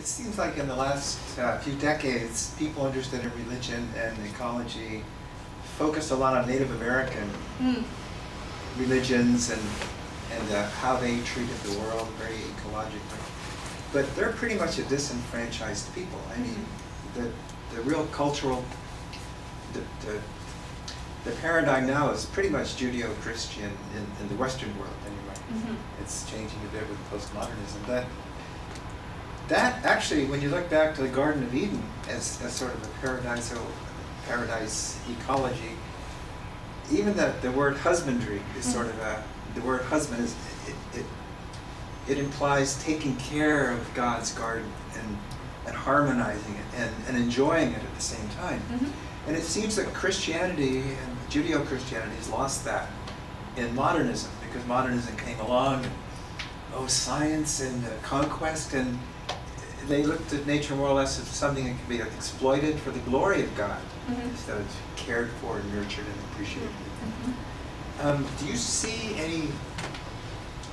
it seems like in the last few decades, people interested in religion and ecology focused a lot on Native American religions and how they treated the world very ecologically. But they're pretty much a disenfranchised people. I mean, the real cultural, the paradigm now is pretty much Judeo-Christian in the Western world anyway. It's changing a bit with postmodernism. But that actually, when you look back to the Garden of Eden as sort of a paradise ecology, even the word husbandry is sort of the word husband is, it implies taking care of God's garden and harmonizing it and enjoying it at the same time. And it seems that Christianity and Judeo-Christianity has lost that in modernism, because modernism came along and science and conquest, and they looked at nature more or less as something that could be exploited for the glory of God instead of cared for, nurtured, and appreciated. Do you see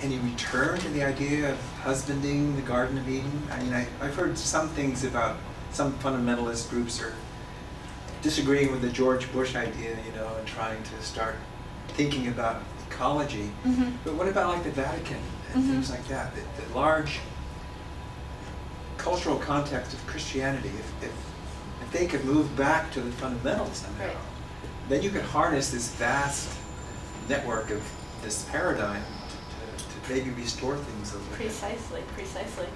any return to the idea of husbanding the Garden of Eden? I mean, I've heard some things about some fundamentalist groups are disagreeing with the George Bush idea, you know, and trying to start thinking about ecology. But what about like the Vatican and things like that? The large cultural context of Christianity, if they could move back to the fundamentals somehow, then you could harness this vast network of this paradigm to maybe restore things a little bit. Precisely.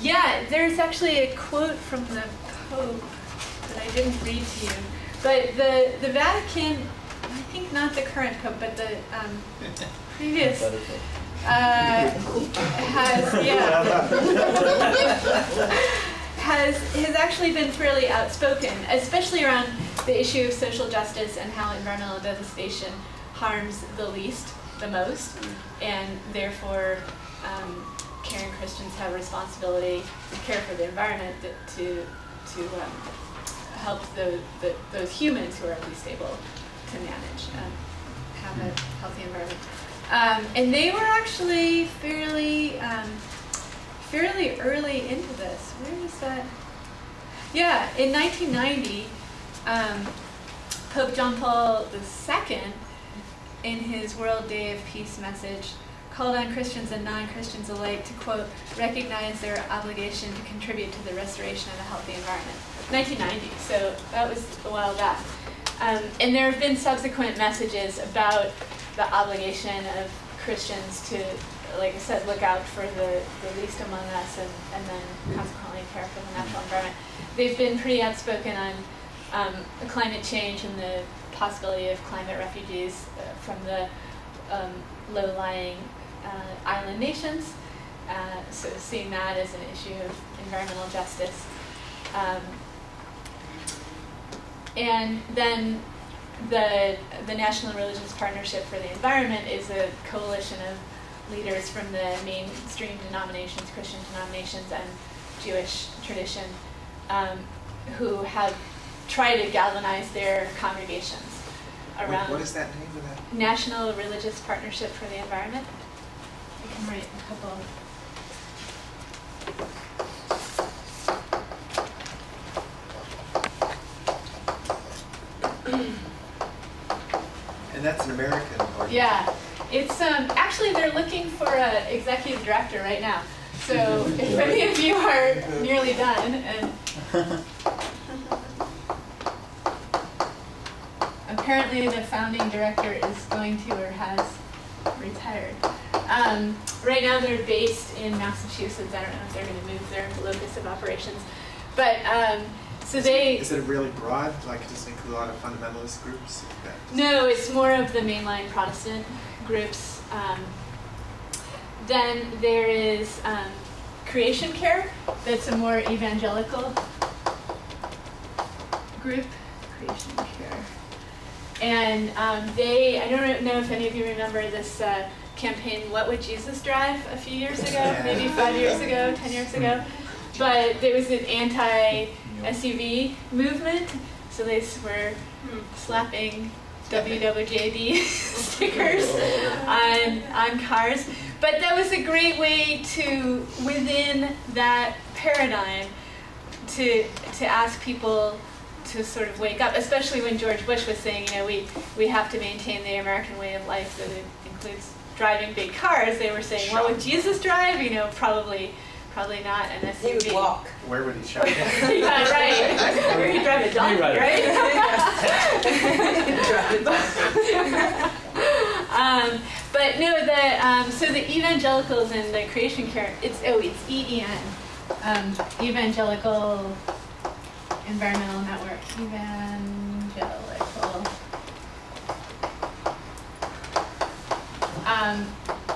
Yeah, there's actually a quote from the Pope that I didn't read to you, but the Vatican, I think not the current Pope, but the previous has actually been fairly outspoken, especially around the issue of social justice and how environmental devastation harms the least the most, and therefore caring Christians have a responsibility to care for the environment, to help those humans who are least able to manage and have a healthy environment. And they were actually fairly early into this. Where is that? Yeah, in 1990, Pope John Paul II, in his World Day of Peace message, called on Christians and non-Christians alike to, quote, recognize their obligation to contribute to the restoration of a healthy environment. 1990, so that was a while back. And there have been subsequent messages about the obligation of Christians to, like I said, look out for the least among us and then consequently care for the natural environment. They've been pretty outspoken on climate change and the possibility of climate refugees from the low-lying island nations, so seeing that as an issue of environmental justice. And then the National Religious Partnership for the Environment is a coalition of leaders from the mainstream denominations, Christian denominations, and Jewish tradition, who have tried to galvanize their congregations around. What is that name of that? National Religious Partnership for the Environment. I can write a couple. And that's an American organization. Yeah, it's actually they're looking for an executive director right now. So if any of you are nearly done, and apparently the founding director is going to or has retired. Right now they're based in Massachusetts. I don't know if they're going to move their locus of operations, but so they. Is it really broad? Like, does it include a lot of fundamentalist groups? No, it's more of the mainline Protestant groups. Then there is Creation Care. That's a more evangelical group. Creation Care. And I don't know if any of you remember this campaign, What Would Jesus Drive, a few years ago, maybe 5 years ago, 10 years ago. But there was an anti-SUV movement, so they were slapping WWJD stickers on cars. But that was a great way to, within that paradigm, to ask people to sort of wake up, especially when George Bush was saying, we have to maintain the American way of life that includes driving big cars. They were saying, well, would Jesus drive? Probably not an SUV. He would walk. Where would he shop? Yeah, right. Or he'd drive a donkey, right? But no, so the evangelicals and the creation care, it's EEN, Evangelical Environmental Network, Evangelical,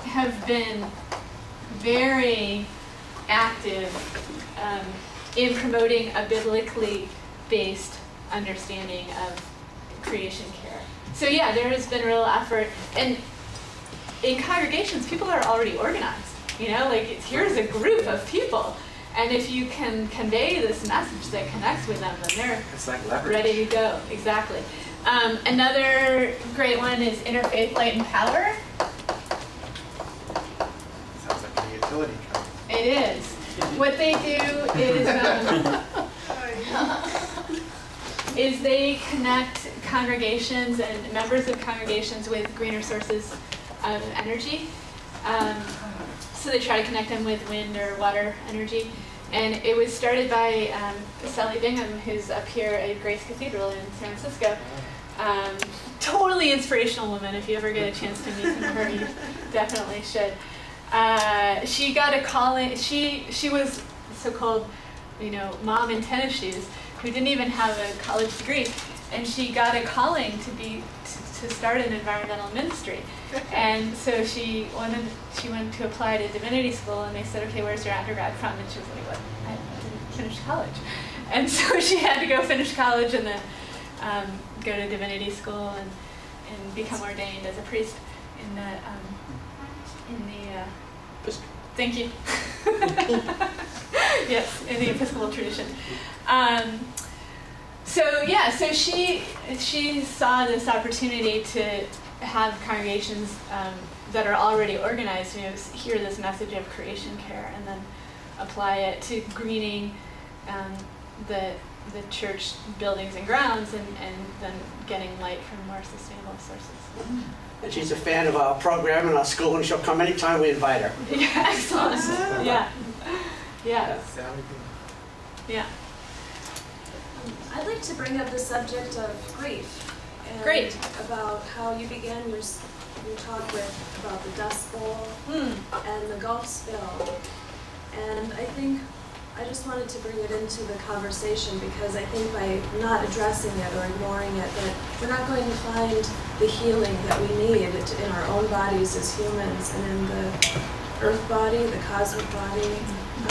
have been very active in promoting a biblically based understanding of creation care. So yeah, there has been real effort, and in congregations, people are already organized. Here's a group of people, and if you can convey this message that connects with them, then they're ready to go. Exactly. Another great one is Interfaith Light and Power. Sounds like a utility company. It is. What they do is they connect congregations and members of congregations with greener sources of energy. So they try to connect them with wind or water energy. And it was started by Sally Bingham, who's up here at Grace Cathedral in San Francisco. Totally inspirational woman. If you ever get a chance to meet her, you definitely should. She got a calling. She was so-called, mom in tennis shoes, who didn't even have a college degree, and she got a calling to start an environmental ministry. And so she went to apply to divinity school, and they said, okay, where's your undergrad from? And she was like, what? I didn't finish college. And so she had to go finish college and then go to divinity school and become ordained as a priest in the thank you. Yes, in the Episcopal tradition. So she saw this opportunity to have congregations that are already organized, hear this message of creation care and then apply it to greening the church buildings and grounds and then getting light from more sustainable sources. And she's a fan of our program in our school, and she'll come anytime we invite her. Yeah, excellent. Yeah. Yeah. Yeah. I'd like to bring up the subject of grief. And Great. About how you began your talk about the Dust Bowl and the Gulf spill. And I think I just wanted to bring it into the conversation because I think by not addressing it or ignoring it, that we're not going to find the healing that we need in our own bodies as humans and in the earth body, the cosmic body,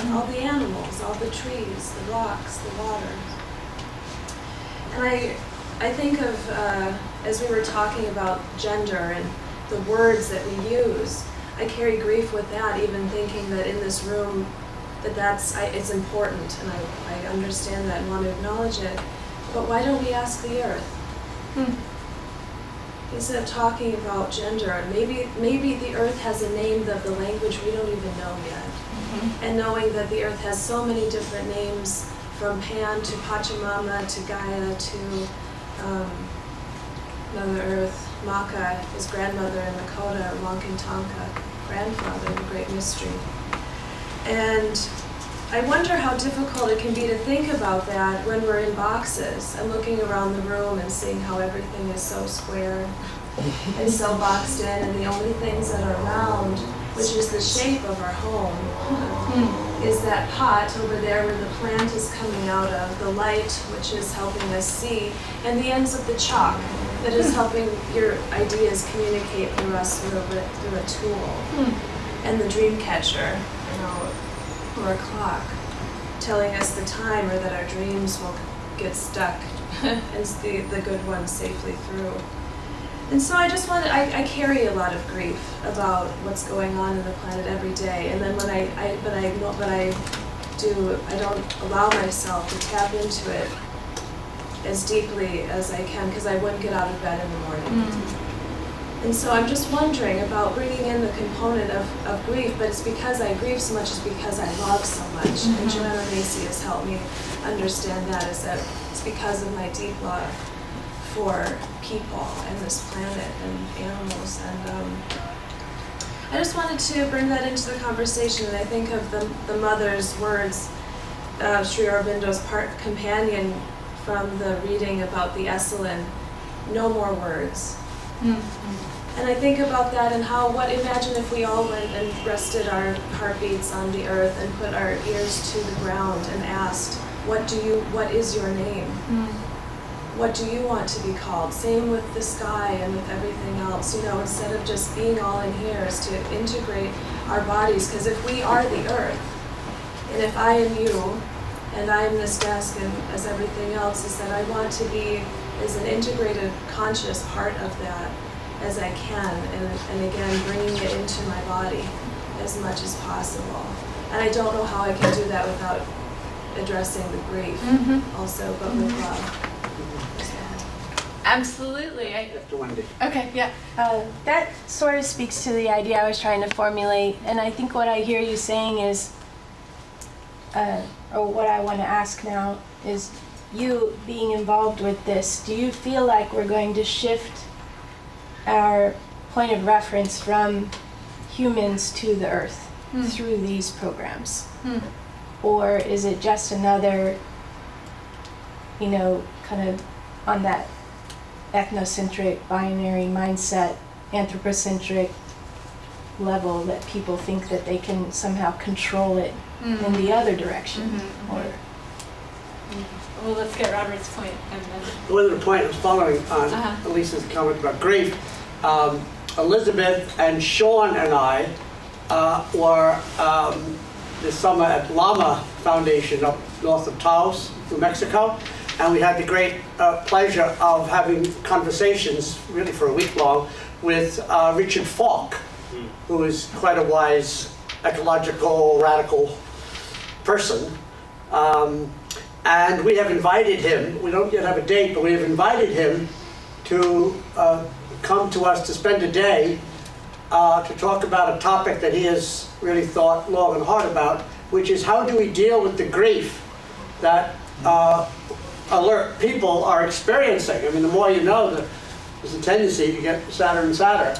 all the animals, all the trees, the rocks, the water. And I think of, as we were talking about gender and the words that we use, I carry grief with that, even thinking that in this room, it's important, and I understand that and want to acknowledge it. But why don't we ask the earth? Instead of talking about gender, maybe the earth has a name of the language we don't even know yet. And knowing that the earth has so many different names, from Pan to Pachamama to Gaia to Mother Earth, Maka, his grandmother in Lakota, Wankintanka, grandfather, the Great Mystery. And I wonder how difficult it can be to think about that when we're in boxes and looking around the room and seeing how everything is so square and so boxed in, and the only things that are round, which is the shape of our home, is that pot over there where the plant is coming out of, the light which is helping us see, and the ends of the chalk that is helping your ideas communicate through us through a tool, and the dream catcher, or a clock, telling us the time, or that our dreams will get stuck and the good ones safely through. And so I just I carry a lot of grief about what's going on in the planet every day. And then I don't allow myself to tap into it as deeply as I can, because I wouldn't get out of bed in the morning. And so I'm just wondering about bringing in the component of grief, but it's because I grieve so much, it's because I love so much. And Joanna Macy has helped me understand that, is that it's because of my deep love for people and this planet and animals. And I just wanted to bring that into the conversation, and I think of the mother's words, Sri Aurobindo's companion from the reading about the Esalen, no more words. And I think about that and how, imagine if we all went and rested our heartbeats on the earth and put our ears to the ground and asked, what is your name? What do you want to be called? Same with the sky and with everything else. You know, instead of just being all in here, is to integrate our bodies. Because if we are the earth, and if I am you, and I am this desk and as everything else, is that I want to be as an integrated, conscious part of that as I can, and again, bringing it into my body as much as possible. And I don't know how I can do that without addressing the grief also, but with love. Absolutely. Okay, yeah. That sort of speaks to the idea I was trying to formulate, and I think what I hear you saying is, or what I want to ask now is, you being involved with this, do you feel like we're going to shift our point of reference from humans to the earth through these programs? Or is it just another, kind of on that ethnocentric, binary mindset, anthropocentric level that people think that they can somehow control it in the other direction? Or well, let's get Robert's point. And then one of the point was following on Elisa's comment about grief. Elizabeth and Sean and I were this summer at Lama Foundation up north of Taos, New Mexico, and we had the great pleasure of having conversations, really for a week long, with Richard Falk, who is quite a wise, ecological, radical person. And we have invited him, we don't yet have a date, but we have invited him to come to us to spend a day to talk about a topic that he has really thought long and hard about, which is how do we deal with the grief that alert people are experiencing. I mean, the more you know, there's a tendency to get sadder and sadder.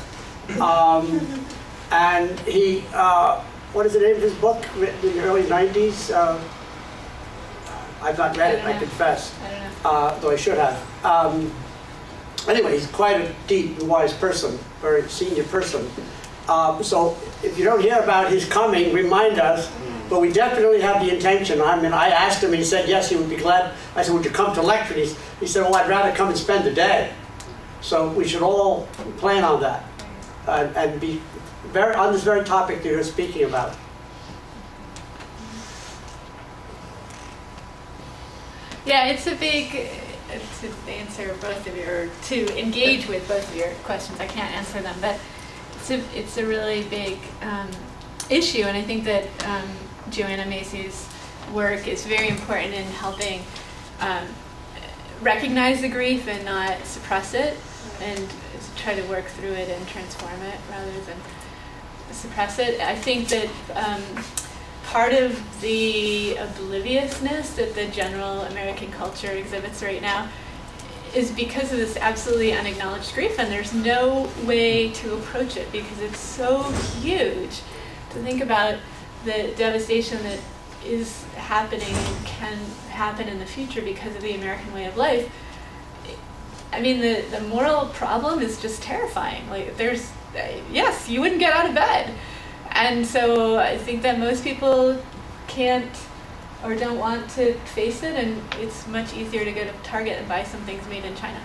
And he, what is the name of his book, written in the early 90s? I've not read it, I confess, though I should have. Anyway, he's quite a deep and wise person, very senior person. So if you don't hear about his coming, remind us. But we definitely have the intention. I mean, I asked him, he said yes, he would be glad. I said, would you come to lecture? He said, well, I'd rather come and spend the day. So we should all plan on that and be on this very topic that you're speaking about. yeah, it's a big, to answer both of your, to engage with both of your questions. I can't answer them, but it's a really big issue, and I think that Joanna Macy's work is very important in helping recognize the grief and not suppress it, and try to work through it and transform it rather than suppress it. I think that part of the obliviousness that the general American culture exhibits right now is because of this absolutely unacknowledged grief, and there's no way to approach it because it's so huge. To think about the devastation that is happening and can happen in the future because of the American way of life. I mean, the moral problem is just terrifying. Like, yes, you wouldn't get out of bed. And so I think that most people can't or don't want to face it, and it's much easier to go to Target and buy some things made in China.